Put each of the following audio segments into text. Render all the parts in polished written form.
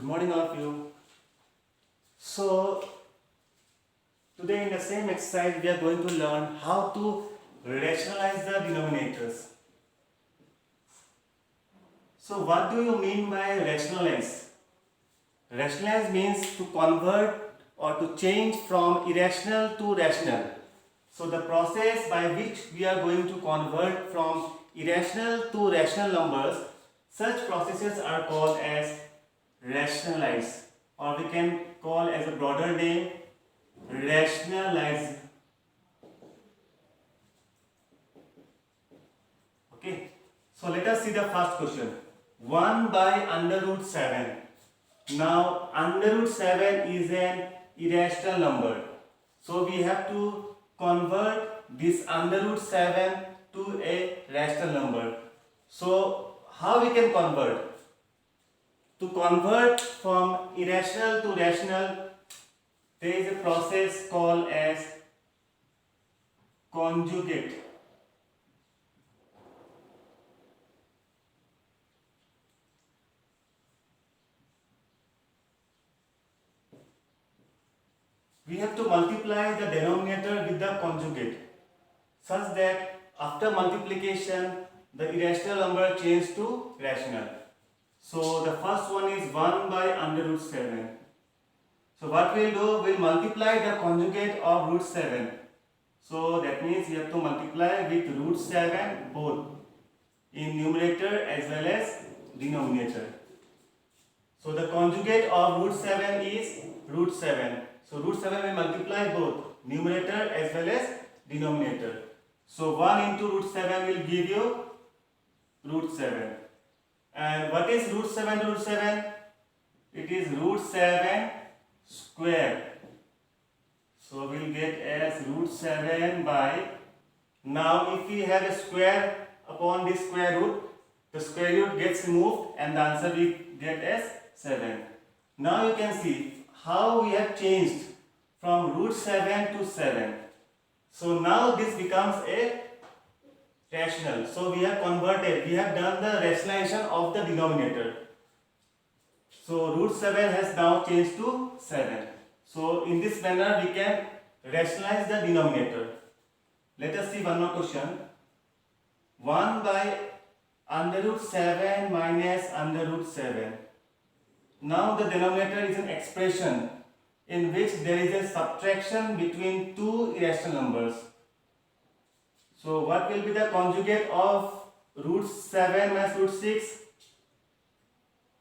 Good morning, all of you. So, today in the same exercise, we are going to learn how to rationalize the denominators. So, what do you mean by rationalize? Rationalize means to convert or to change from irrational to rational. So, the process by which we are going to convert from irrational to rational numbers, such processes are called as rationalize, or we can call as a broader name rationalize. Okay, so let us see the first question. 1 by under root 7. Now under root 7 is an irrational number, so we have to convert this under root 7 to a rational number. So how we can convert? To convert from irrational to rational, there is a process called as conjugate. We have to multiply the denominator with the conjugate such that after multiplication the irrational number changes to rational. So the first one is 1 by under root 7. So what we'll do, we'll multiply the conjugate of root 7. So that means you have to multiply with root 7 both in numerator as well as denominator. So the conjugate of root 7 is root 7. So root 7 will multiply both numerator as well as denominator. So 1 into root 7 will give you root 7. And what is root 7 to root 7? It is root 7 square. So we will get as root 7 by, now if we have a square upon this square root, the square root gets removed and the answer we get as 7. Now you can see how we have changed from root 7 to 7. So now this becomes a rational. So we have converted, we have done the rationalization of the denominator. So root 7 has now changed to 7. So in this manner we can rationalize the denominator. Let us see one more question. 1 by under root 7 minus under root 7. Now the denominator is an expression in which there is a subtraction between two irrational numbers. So what will be the conjugate of root 7 minus root 6?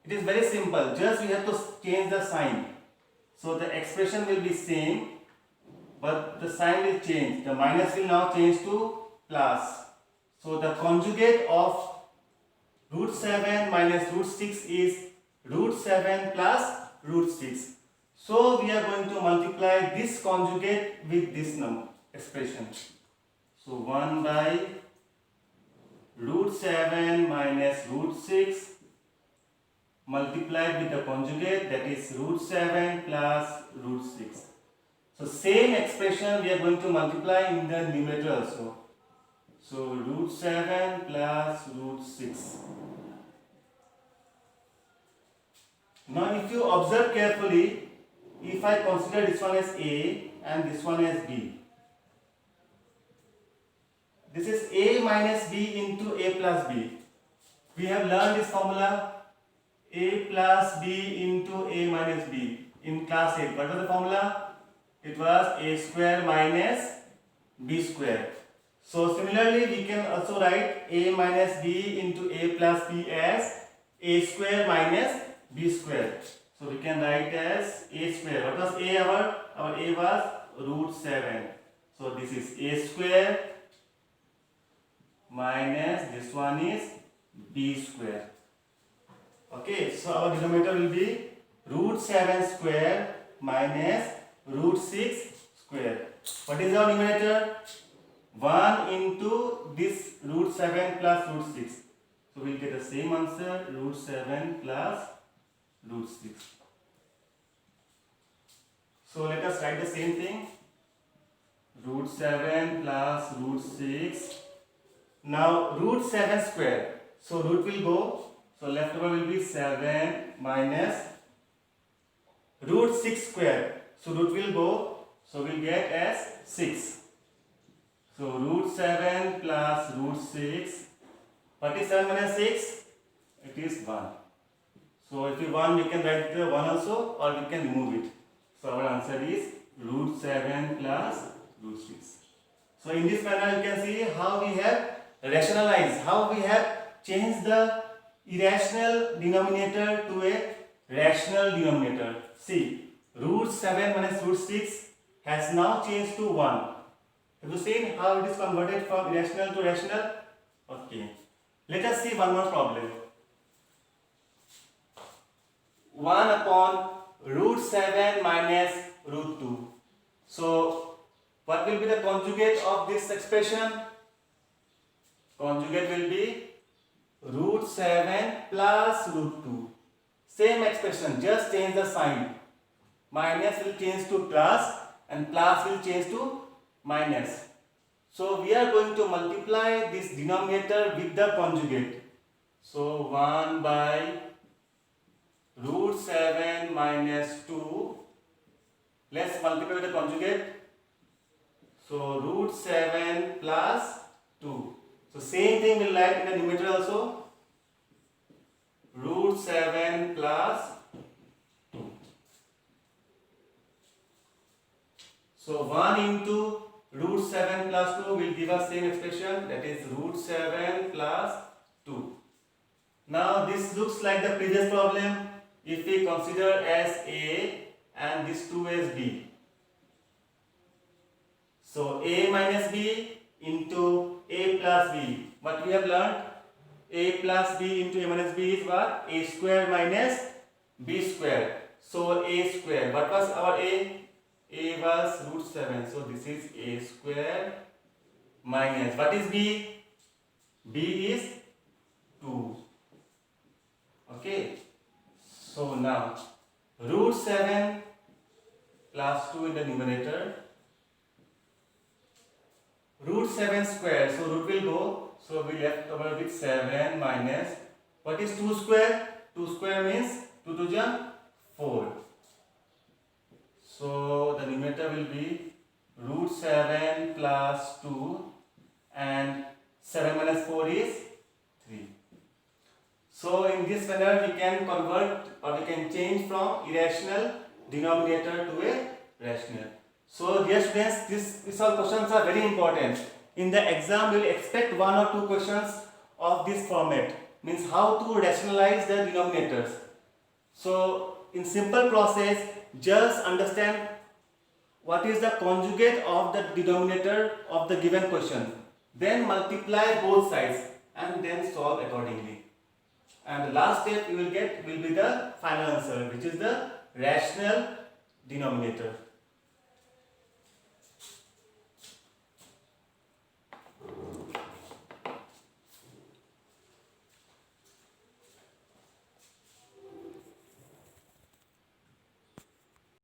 It is very simple, just we have to change the sign. So the expression will be same, but the sign will change. The minus will now change to plus. So the conjugate of root 7 minus root 6 is root 7 plus root 6. So we are going to multiply this conjugate with this number expression. So 1 by root 7 minus root 6 multiplied with the conjugate, that is root 7 plus root 6. So same expression we are going to multiply in the numerator also. So root 7 plus root 6. Now if you observe carefully, if I consider this one as A and this one as B, this is A minus B into A plus B. We have learned this formula, A plus B into A minus B in class 8. What was the formula? It was A square minus B square. So similarly we can also write A minus B into A plus B as A square minus B square. So we can write as A square. What was A? Our A was root 7. So this is A square minus this one is B square. Okay, so our denominator will be root 7 square minus root 6 square. What is our numerator? 1 into this root 7 plus root 6. So we will get the same answer, root 7 plus root 6. So let us write the same thing, root 7 plus root 6. Now root 7 square. So root will go. So left over will be 7 minus root 6 square. So root will go, so we'll get as 6. So root 7 plus root 6. What is 7 minus 6? It is 1. So if you want, we can write the 1 also, or we can remove it. So our answer is root 7 plus root 6. So in this manner you can see how we have rationalized, how we have changed the irrational denominator to a rational denominator. See, root 7 minus root 6 has now changed to 1. Have you seen how it is converted from irrational to rational? Okay. Let us see one more problem. 1 upon root 7 minus root 2. So, what will be the conjugate of this expression? Conjugate will be root 7 plus root 2. Same expression, just change the sign. Minus will change to plus and plus will change to minus. So, we are going to multiply this denominator with the conjugate. So, 1 by root 7 minus 2. Let's multiply with the conjugate. So root 7 plus 2. So same thing will write in the numerator also. Root 7 plus 2. So 1 into root 7 plus 2 will give us same expression, that is root 7 plus 2. Now this looks like the previous problem if we consider as A and this 2 as B. So A minus B into A plus B. What we have learned? A plus B into A minus B is what? A square minus B square. So A square. What was our A? A was root 7. So this is A square minus. What is B? B is 2. Okay. So now root 7 plus 2 in the numerator. Root 7 square. So root will go. So we left over with 7 minus. What is 2 square? 2 square means 2 to the 4. So the numerator will be root 7 plus 2 and 7 minus 4 is 3. So in this manner we can convert or we can change from irrational denominator to a rational. So dear students, these all questions are very important. In the exam, you will expect 1 or 2 questions of this format. Means how to rationalize the denominators. So in simple process, just understand what is the conjugate of the denominator of the given question. Then multiply both sides and then solve accordingly. And the last step you will get will be the final answer, which is the rational denominator.